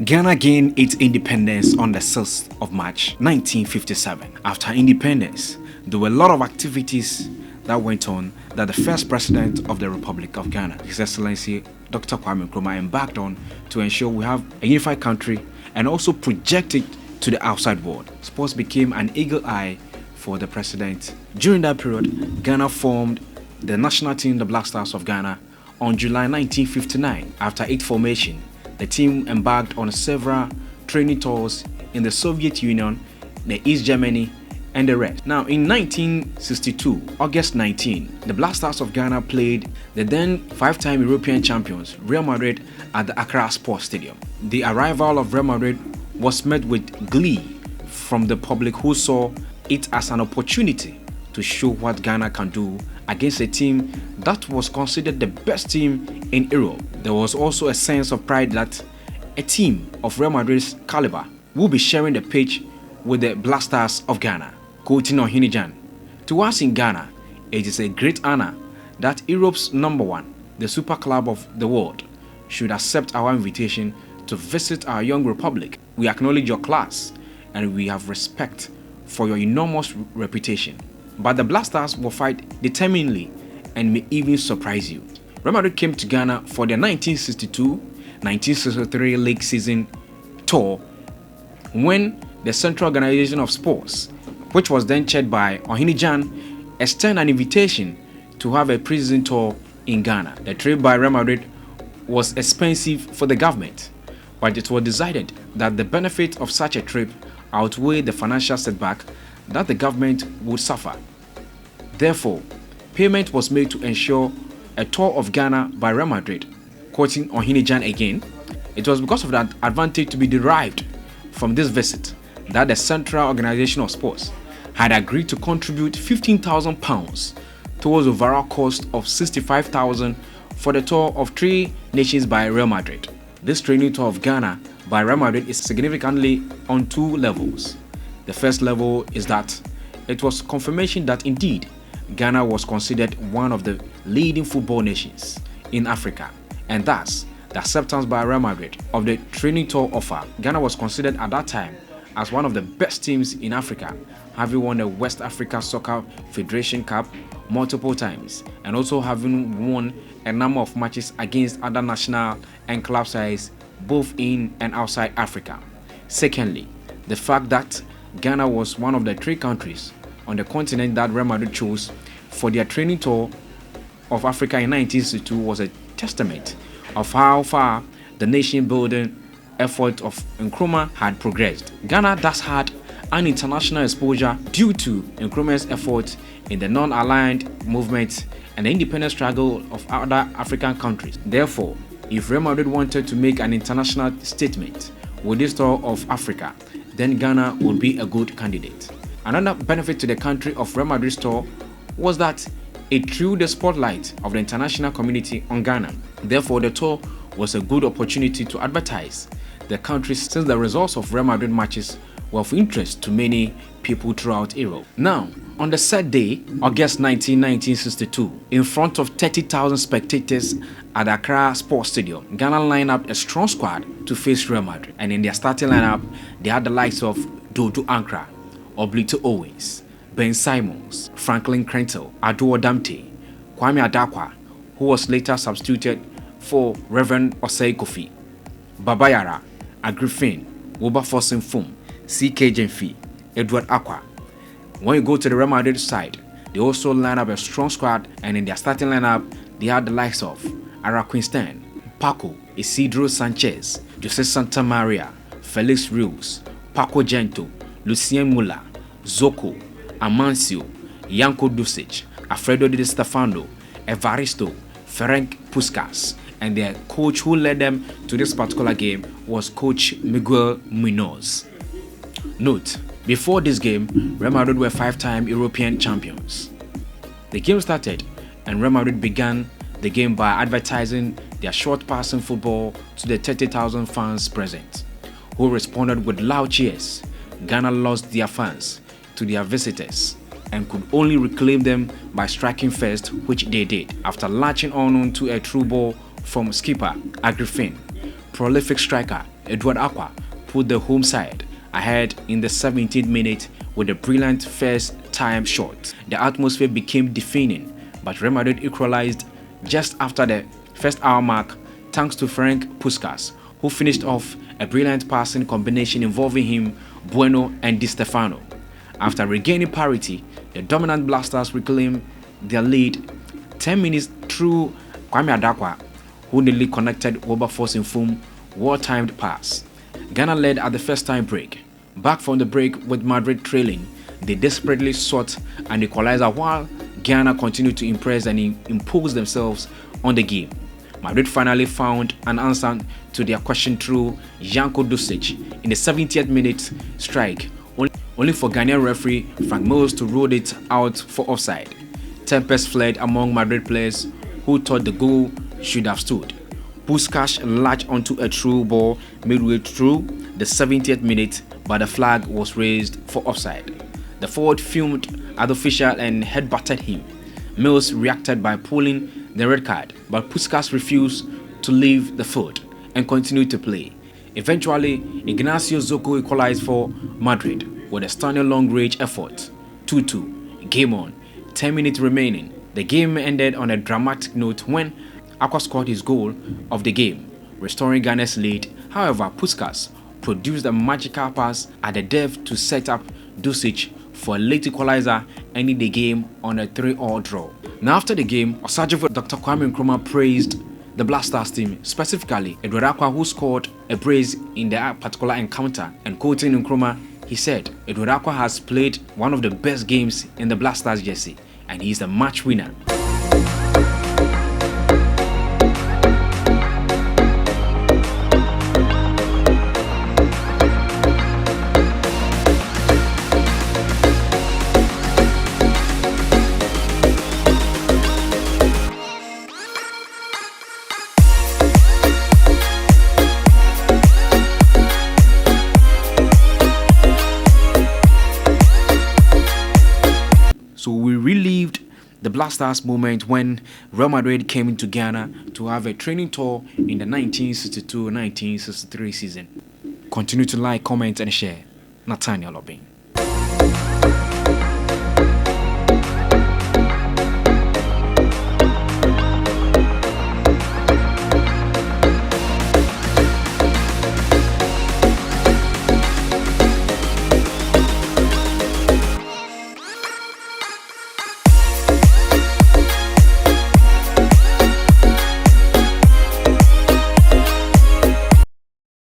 Ghana gained its independence on the 6th of March 1957. After independence, there were a lot of activities that went on that the first president of the Republic of Ghana, His Excellency Dr. Kwame Nkrumah, embarked on to ensure we have a unified country and also project it to the outside world. Sports became an eagle eye for the president. During that period, Ghana formed the national team, the Black Stars of Ghana, on July 1959. After its formation, the team embarked on several training tours in the Soviet Union, the East Germany, and the rest. Now, in 1962, August 19, the Black Stars of Ghana played the then five-time European champions, Real Madrid, at the Accra Sports Stadium. The arrival of Real Madrid was met with glee from the public, who saw it as an opportunity to show what Ghana can do against a team that was considered the best team in Europe. There was also a sense of pride that a team of Real Madrid's caliber will be sharing the pitch with the Black Stars of Ghana. Quoting Ohinijan, "To us in Ghana, it is a great honor that Europe's number one, the super club of the world, should accept our invitation to visit our young republic. We acknowledge your class and we have respect for your enormous reputation. But the Black Stars will fight determinedly and may even surprise you." Real Madrid came to Ghana for their 1962-1963 league season tour when the Central Organization of Sports, which was then chaired by Ohinijan, extended an invitation to have a pre-season tour in Ghana. The trip by Real Madrid was expensive for the government, but it was decided that the benefit of such a trip outweighed the financial setback that the government would suffer. Therefore, payment was made to ensure a tour of Ghana by Real Madrid. Quoting Ohinijan again, "It was because of that advantage to be derived from this visit that the Central Organization of Sports had agreed to contribute £15,000 towards the overall cost of £65,000 for the tour of 3 nations by Real Madrid." This training tour of Ghana by Real Madrid is significantly on 2 levels. The first level is that it was confirmation that indeed Ghana was considered one of the leading football nations in Africa, and thus the acceptance by Real Madrid of the training tour offer. Ghana was considered at that time as one of the best teams in Africa, having won the West Africa Soccer Federation Cup multiple times and also having won a number of matches against other national and club sides both in and outside Africa. Secondly, the fact that Ghana was one of the 3 countries on the continent that Real Madrid chose for their training tour of Africa in 1962 was a testament of how far the nation building effort of Nkrumah had progressed. Ghana thus had an international exposure due to Nkrumah's effort in the non-aligned movement and the independent struggle of other African countries. Therefore, if Real Madrid wanted to make an international statement with this tour of Africa, then Ghana would be a good candidate. Another benefit to the country of Real Madrid's tour was that it threw the spotlight of the international community on Ghana. Therefore, the tour was a good opportunity to advertise the country, since the results of Real Madrid matches were of interest to many people throughout Europe. Now, on the said day, August 19, 1962, in front of 30,000 spectators at Accra Sports Stadium, Ghana lined up a strong squad to face Real Madrid. And in their starting lineup, they had the likes of Dodo Ankara, Oblito Owens, Ben Simons, Franklin Krentel, Ado Damte, Kwame Adakwa, who was later substituted for Reverend Osei Kofi, Babayara, Agrifin, Wilberforce Fum, CK Jenfi, Edward Aqua. When you go to the Real Madrid side, they also line up a strong squad, and in their starting lineup, they had the likes of Ara Quinstan, Paco, Isidro Sanchez, Jose Santa Maria, Felix Rios, Paco Gento, Lucien Mula, Zoko, Amancio, Yanko Dusic, Alfredo Di Stefano, Evaristo, Ferenc Puskas, and their coach who led them to this particular game was Coach Miguel Munoz. Note, before this game, Real Madrid were 5-time European champions. The game started and Real Madrid began the game by advertising their short passing football to the 30,000 fans present, who responded with loud cheers. Ghana lost their fans to their visitors and could only reclaim them by striking first, which they did after latching on to a through ball from skipper Agrifin, prolific striker Edward Aqua put the home side ahead in the 17th minute with a brilliant first-time shot. The atmosphere became deafening, but Real Madrid equalized just after the first hour mark thanks to Frank Puskas, who finished off a brilliant passing combination involving him, Bueno and Di Stefano. After regaining parity, the dominant Blasters reclaimed their lead 10 minutes through Kwame Adakwa, who nearly connected Wilberforce in Fum well-timed pass. Ghana led at the first-time break. Back from the break with Madrid trailing, they desperately sought an equalizer while Ghana continued to impress and impose themselves on the game. Madrid finally found an answer to their question through Janko Dusic in the 70th minute strike, only for Ghanaian referee Frank Mills to rule it out for offside. Tempest fled among Madrid players who thought the goal should have stood. Puskas latched onto a through ball midway through the 70th minute, but the flag was raised for offside. The forward fumed at the official and headbutted him. Mills reacted by pulling the red card, but Puskas refused to leave the field and continued to play. Eventually, Ignacio Zoko equalized for Madrid with a stunning long-range effort. 2-2. Game on. 10 minutes remaining. The game ended on a dramatic note when Aqua scored his goal of the game, restoring Ghana's lead. However, Puskas produced a magical pass at the depth to set up Dusic for a late equalizer, ending the game on a 3-3 draw. Now after the game, Osajifo Dr. Kwame Nkrumah praised the Blasters team, specifically Edward Aqua, who scored a brace in that particular encounter, and quoting Nkrumah, he said, "Edward Aqua has played one of the best games in the Blasters jersey, and he's the match winner." So we relived the Blasters moment when Real Madrid came into Ghana to have a training tour in the 1962-1963 season. Continue to like, comment and share. Nathaniel Obeng.